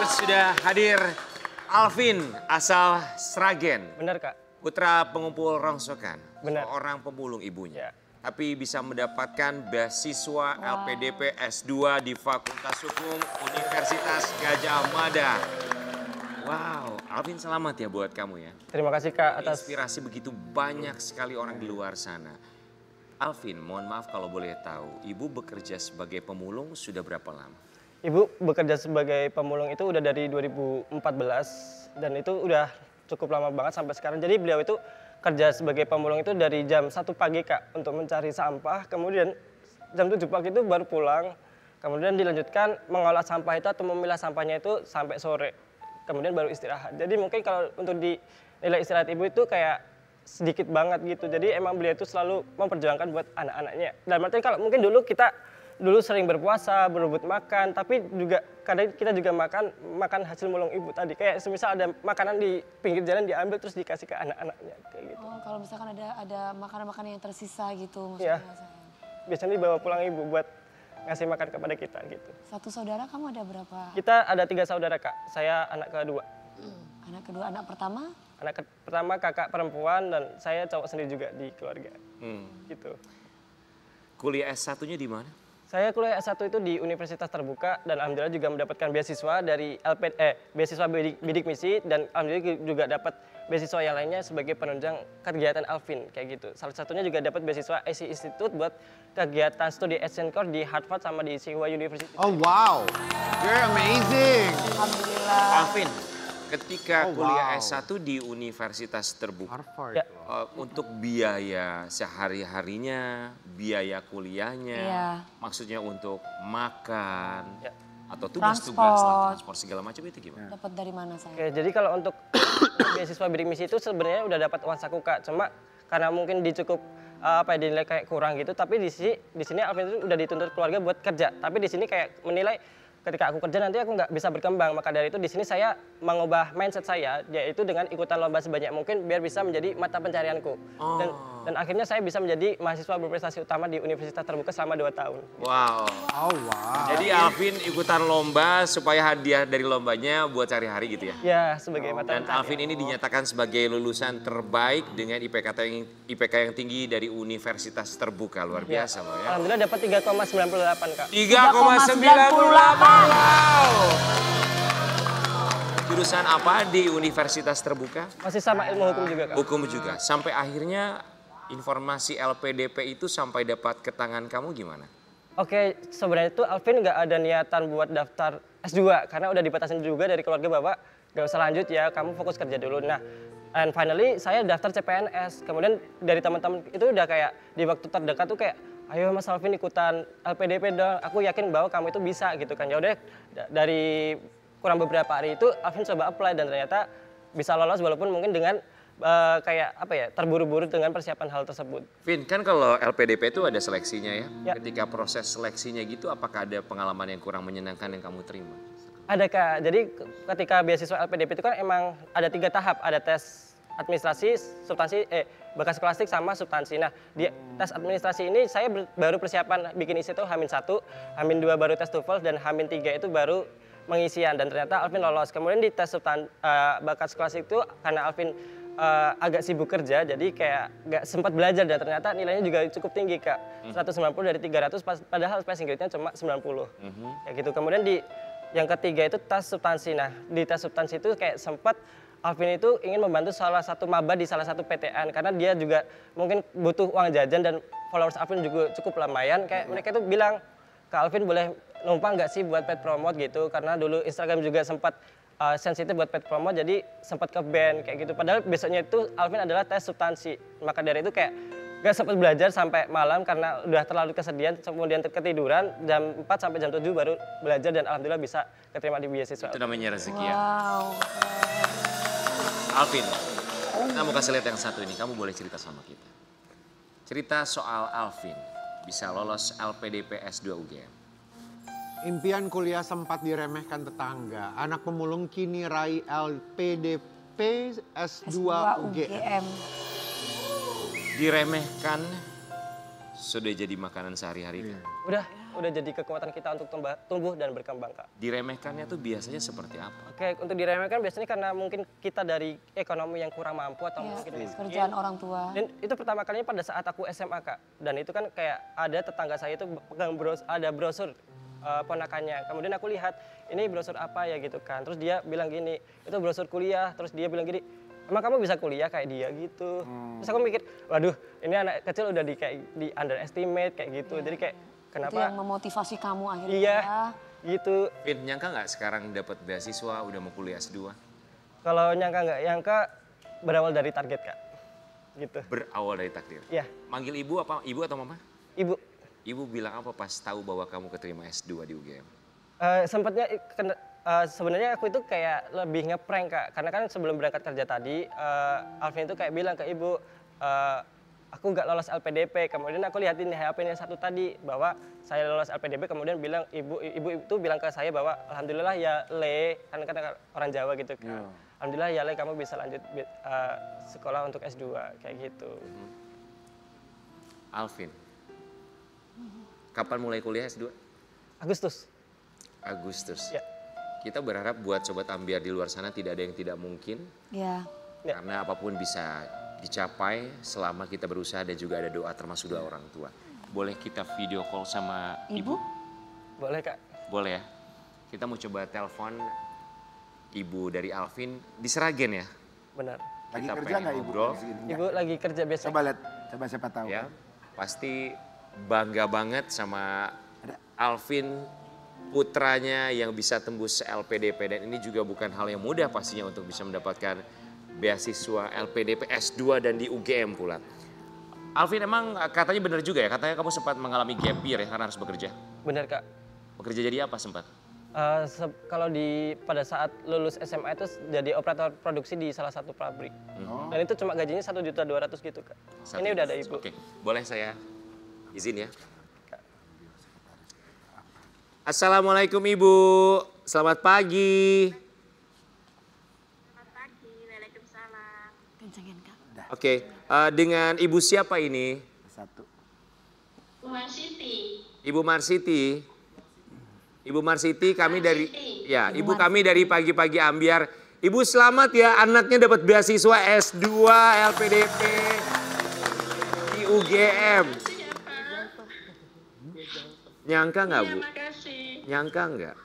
pendengar sudah hadir Alvin asal Sragen. Benar, Kak. Putra pengumpul rongsokan. Benar. Seorang pemulung ibunya. Ya. Tapi bisa mendapatkan beasiswa LPDP S2 di Fakultas Hukum Universitas Gadjah Mada. Wow, Alvin selamat ya buat kamu ya. Terima kasih, Kak, atas Inspirasi begitu banyak sekali orang di luar sana. Alvin, mohon maaf kalau boleh tahu, ibu bekerja sebagai pemulung sudah berapa lama? Ibu bekerja sebagai pemulung itu udah dari 2014 dan itu udah cukup lama banget sampai sekarang. Jadi beliau itu kerja sebagai pemulung itu dari jam 1 pagi, Kak, untuk mencari sampah. Kemudian jam 7 pagi itu baru pulang. Kemudian dilanjutkan mengolah sampah itu atau memilah sampahnya itu sampai sore. Kemudian baru istirahat. Jadi mungkin kalau untuk di nilai istirahat ibu itu kayak sedikit banget gitu. Jadi emang beliau itu selalu memperjuangkan buat anak-anaknya. Dan artinya kalau mungkin dulu sering berpuasa, berebut makan, tapi juga kadang kita juga makan hasil mulung ibu tadi. Kayak semisal ada makanan di pinggir jalan diambil terus dikasih ke anak-anaknya kayak gitu. Oh, kalau misalkan ada makanan-makanan yang tersisa gitu Iya. maksudnya. Sayang. Biasanya dibawa pulang ibu buat ngasih makan kepada kita gitu. Satu saudara kamu ada berapa? Kita ada 3 saudara, Kak. Saya anak kedua. Anak kedua, anak pertama? Pertama kakak perempuan dan saya cowok sendiri juga di keluarga. Gitu. Kuliah S1-nya di mana? Saya kuliah S1 itu di Universitas Terbuka dan alhamdulillah juga mendapatkan beasiswa dari beasiswa bidik misi dan alhamdulillah juga dapat beasiswa yang lainnya sebagai penunjang kegiatan Alvin kayak gitu. Salah satunya juga dapat beasiswa AC Institute buat kegiatan studi exchange course di Harvard sama di Tsinghua University. Oh wow, you're amazing. Alhamdulillah. Alvin, ketika Oh, kuliah wow. S1 di Universitas Terbuka, Harvard. Ya. untuk biaya sehari-harinya, biaya kuliahnya, Iya. maksudnya untuk makan, Ya. atau tugas-tugas lah, Transport. transport segala macam itu gimana? Dapat dari mana saya? Oke, jadi kalau untuk beasiswa bidik misi itu sebenarnya udah dapat uang saku, Kak. Cuma karena mungkin dinilai kayak kurang gitu, tapi di sini Alvin itu udah dituntut keluarga buat kerja. Tapi di sini kayak menilai ketika aku kerja nanti aku nggak bisa berkembang. Maka dari itu di sini saya mengubah mindset saya, yaitu dengan ikutan lomba sebanyak mungkin biar bisa menjadi mata pencarianku. Dan akhirnya saya bisa menjadi mahasiswa berprestasi utama di Universitas Terbuka selama 2 tahun. Wow. Oh wow. Jadi Alvin ikutan lomba supaya hadiah dari lombanya buat cari hari gitu ya? Ya, sebagai mata Dan pencarian. Alvin ini dinyatakan sebagai lulusan terbaik dengan IPK yang tinggi dari Universitas Terbuka. Luar biasa loh ya. Alhamdulillah dapat 3,98, Kak. 3,98. Wow. Jurusan apa di Universitas Terbuka? Masih sama ilmu hukum juga, Kak. Hukum juga. Sampai akhirnya informasi LPDP itu sampai dapat ke tangan kamu gimana? Oke, sebenarnya itu Alvin nggak ada niatan buat daftar S2 karena udah dibatasin juga dari keluarga bapak, nggak usah lanjut ya, kamu fokus kerja dulu. Nah, and finally saya daftar CPNS. Kemudian dari teman-teman itu udah kayak di waktu terdekat tuh kayak, ayo Mas Alvin ikutan LPDP dong. Aku yakin bahwa kamu itu bisa gitu kan. Ya udah dari kurang beberapa hari itu Alvin coba apply dan ternyata bisa lolos walaupun mungkin dengan terburu-buru dengan persiapan hal tersebut. Vin, kan kalau LPDP itu ada seleksinya ya. Ya. Ketika proses seleksinya gitu, apakah ada pengalaman yang kurang menyenangkan yang kamu terima? Ada, Kak. Jadi ketika beasiswa LPDP itu kan emang ada 3 tahap. Ada tes administrasi, bakas skolastik sama substansi. Nah, di tes administrasi ini saya baru persiapan bikin isi itu H-1, H-2 baru tes TOEFL dan H-3 itu baru pengisian dan ternyata Alvin lolos. Kemudian di tes bakas skolastik itu karena Alvin agak sibuk kerja jadi kayak nggak sempat belajar dan ternyata nilainya juga cukup tinggi, Kak. 190 dari 300 padahal passing grade-nya cuma 90. Kayak gitu. Kemudian di yang ketiga itu tes substansi. Nah, di tes substansi itu kayak sempat Alvin itu ingin membantu salah satu maba di salah satu PTN karena dia juga mungkin butuh uang jajan dan followers Alvin juga cukup lumayan. Kayak mereka itu bilang, "Kak Alvin boleh numpang nggak sih buat pet promote gitu?" Karena dulu Instagram juga sempat sensitif buat pet promote jadi sempat ke ban kayak gitu. Padahal besoknya itu Alvin adalah tes substansi. Maka dari itu kayak gak sempat belajar sampai malam karena udah terlalu kesedihan, kemudian ketiduran, jam 4 sampai jam 7 baru belajar dan alhamdulillah bisa keterima di beasiswa. Itu namanya rezeki ya. Wow. Alvin, kita mau kasih lihat yang satu ini, kamu boleh cerita sama kita. Cerita soal Alvin bisa lolos LPDP S2 UGM. Impian kuliah sempat diremehkan tetangga. Anak pemulung kini raih LPDP S2 UGM. Diremehkan sudah jadi makanan sehari-hari kan? Udah udah jadi kekuatan kita untuk tumbuh dan berkembang, Kak. Diremehkannya tuh biasanya seperti apa? Oke, untuk diremehkan biasanya karena mungkin kita dari ekonomi yang kurang mampu atau Ya, mungkin miskin. kerjaan orang tua. Dan itu pertama kalinya pada saat aku SMA, Kak. Dan itu kan kayak ada tetangga saya itu pegang ada brosur ponakannya. Kemudian aku lihat, ini brosur apa ya gitu kan. Terus dia bilang gini, itu brosur kuliah. Terus dia bilang gini, emang kamu bisa kuliah kayak dia gitu. Terus aku mikir, waduh ini anak kecil udah di underestimate kayak gitu. Jadi kayak Itu kenapa? yang memotivasi kamu akhirnya. Iya, Ya. gitu. Vin, nyangka nggak sekarang dapat beasiswa udah mau kuliah S2? Kalau nyangka nggak nyangka berawal dari target, Kak. Gitu. Berawal dari takdir. Iya, Manggil ibu apa? Ibu atau mama? Ibu. Ibu bilang apa pas tahu bahwa kamu keterima S2 di UGM? Sempatnya sebenarnya aku itu kayak lebih ngeprank, Kak, karena kan sebelum berangkat kerja tadi Alvin itu kayak bilang ke ibu, aku nggak lolos LPDP. Kemudian aku lihatin di HP-nya satu tadi bahwa saya lolos LPDP, kemudian bilang ibu itu bilang ke saya bahwa alhamdulillah ya Le, kan kata orang Jawa gitu kan. Alhamdulillah ya Le, kamu bisa lanjut sekolah untuk S2 kayak gitu. Alvin, kapan mulai kuliah S2? Agustus. Agustus. Ya. Kita berharap buat Sobat Ambiar di luar sana tidak ada yang tidak mungkin. Ya. Ya. Karena apapun bisa dicapai selama kita berusaha dan juga ada doa termasuk doa orang tua. Boleh kita video call sama ibu? Boleh, Kak. Boleh ya. Kita mau coba telepon ibu dari Alvin di Seragen ya. Benar. Lagi Kita kerja pengen nggak ibu? ngobrol. Di sini? Ibu lagi kerja biasa. Coba lihat, coba siapa tahu. Ya, pasti bangga banget sama Alvin, putranya yang bisa tembus LPDP, dan ini juga bukan hal yang mudah pastinya untuk bisa mendapatkan beasiswa LPDP S2 dan di UGM pula. Alvin, emang katanya benar juga ya, katanya kamu sempat mengalami gap year ya karena harus bekerja. Benar, Kak. Bekerja jadi apa sempat? Kalau pada saat lulus SMA itu jadi operator produksi di salah satu pabrik. Dan itu cuma gajinya 1.200.000 gitu, Kak. Ini udah ada ibu. Oke, boleh saya izin ya. Assalamualaikum Ibu, selamat pagi. Selamat pagi, waalaikumsalam. Kencengin, Kak. Oke, dengan Ibu siapa ini? Satu. Umar Siti. Ibu Marsiti. Ibu Marsiti, kami dari ya, Ibu Marsiti. kami dari Pagi-Pagi Ambiar. Ibu selamat ya, anaknya dapat beasiswa S2 LPDP di UGM. Siapa? Nyangka nggak Bu? Terima kasih. Nyangka nggak?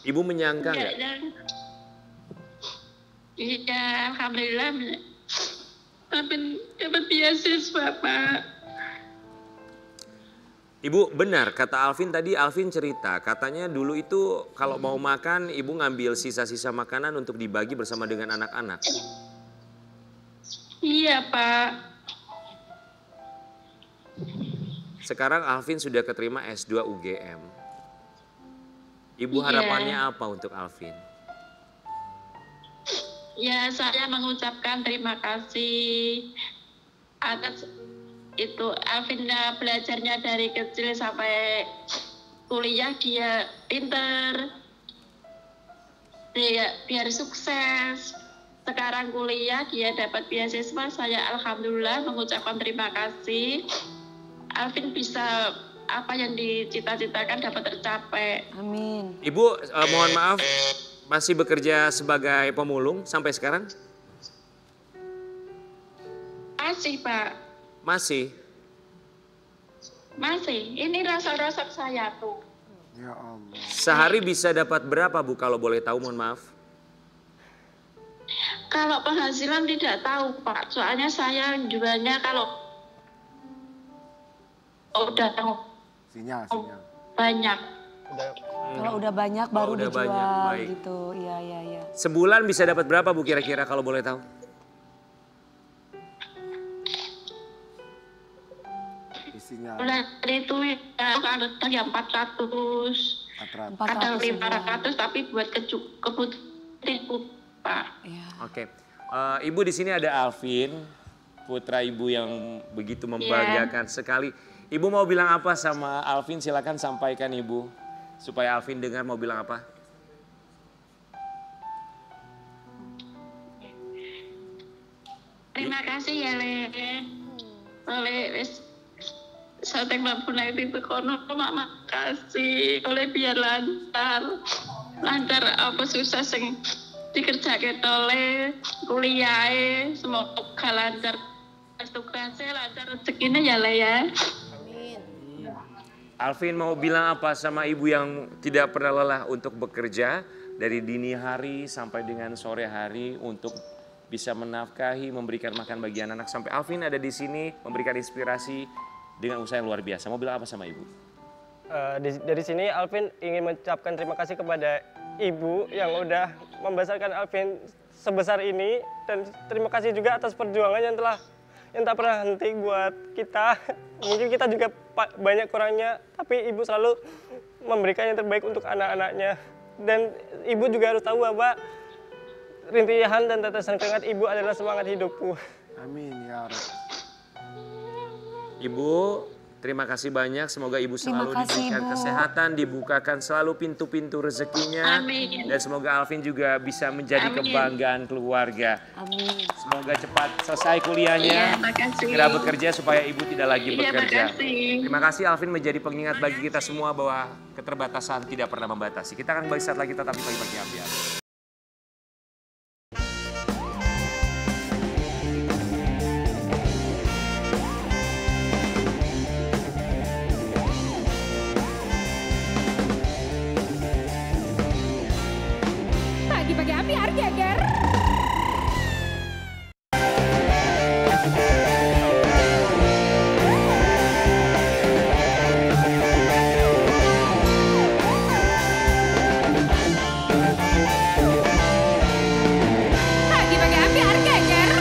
Ibu menyangka nggak? Iya, alhamdulillah. Dapat beasiswa, Pak. Ibu benar, kata Alvin tadi, Alvin cerita, katanya dulu itu kalau mau makan, ibu ngambil sisa-sisa makanan untuk dibagi bersama dengan anak-anak. Iya, Pak. Sekarang Alvin sudah keterima S2 UGM. Ibu Iya. harapannya apa untuk Alvin? Ya, saya mengucapkan terima kasih atas itu Alvinda belajarnya dari kecil sampai kuliah dia pinter, dia biar sukses. Sekarang kuliah dia dapat beasiswa, saya alhamdulillah mengucapkan terima kasih. Alvin bisa apa yang dicita-citakan dapat tercapai. Amin. Ibu mohon maaf, masih bekerja sebagai pemulung sampai sekarang? Masih, Pak. Masih. Masih. Ini rasa-rasa saya tuh. Ya Allah. Sehari bisa dapat berapa Bu kalau boleh tahu, mohon maaf? Kalau penghasilan tidak tahu, Pak. Soalnya saya jualnya kalau udah Sinyal. banyak. Kalau udah banyak baru udah dijual banyak, baik. gitu. Iya, iya, iya. Sebulan bisa dapat berapa Bu kira-kira kalau boleh tahu? Isinya Bulan itu ya kalau yang 400 400. atau 400 sebulan. 500, tapi buat kebutuhan, Pak. Iya. Oke, Ibu di sini ada Alvin, putra Ibu yang begitu membanggakan sekali. Ibu mau bilang apa sama Alvin? Silakan sampaikan Ibu, supaya Alvin dengar mau bilang apa. Terima kasih ya, Le. Sateng Mabuna itu kono makasih oleh biar lancar apa susah sing dikerjake tole kuliahe semoga lancar tugasnya lancar rezekinya ya Le ya. Alvin mau bilang apa sama ibu yang tidak pernah lelah untuk bekerja dari dini hari sampai dengan sore hari untuk bisa menafkahi, memberikan makan bagi anak-anak sampai Alvin ada di sini memberikan inspirasi dengan usaha yang luar biasa. Mau bilang apa sama ibu? Dari sini Alvin ingin mengucapkan terima kasih kepada ibu yang udah membesarkan Alvin sebesar ini dan terima kasih juga atas perjuangan yang tak pernah henti buat kita. Mungkin kita juga banyak kurangnya, tapi ibu selalu memberikan yang terbaik untuk anak-anaknya. Dan ibu juga harus tahu bahwa rintihan dan tetesan keringat ibu adalah semangat hidupku. Amin ya Rabbi. Ibu, terima kasih banyak. Semoga ibu selalu diberikan kesehatan, dibukakan selalu pintu-pintu rezekinya. Amin. Dan semoga Alvin juga bisa menjadi kebanggaan keluarga. Amin. Semoga cepat selesai kuliahnya, Iya, makasih. segera bekerja supaya ibu tidak lagi Iya, bekerja. makasih. Terima kasih Alvin menjadi pengingat bagi kita semua bahwa keterbatasan tidak pernah membatasi. Kita akan kembali saat lagi tetap di Pagi-Pagi Ambiar. Pagi-pagi Ambiar geger. Pagi-pagi Ambiar geger.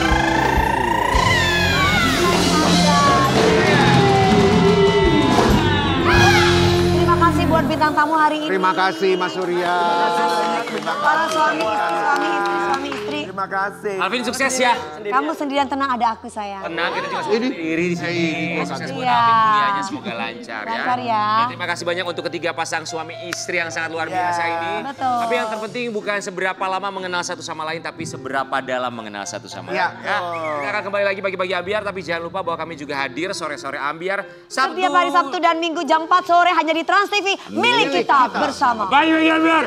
Terima kasih buat bintang tamu hari ini. Terima kasih Mas Surya. Para suami istri. Terima kasih. Alvin sukses ya. Kamu sendirian tenang, ada aku sayang. Tenang, kita juga sendiri di sini. Sukses buat Iya. Alvin kuliahnya, semoga lancar ya. Lancar ya. Dan terima kasih banyak untuk ketiga pasang suami istri yang sangat luar biasa ini. Betul. Tapi yang terpenting bukan seberapa lama mengenal satu sama lain, tapi seberapa dalam mengenal satu sama lain. Iya. Ya. Kita akan kembali lagi pagi-pagi Ambiar, tapi jangan lupa bahwa kami juga hadir sore-sore Ambiar. Sabtu. Setiap hari Sabtu dan Minggu jam 4 sore hanya di Trans TV milik kita bersama. Pagi-pagi Ambiar.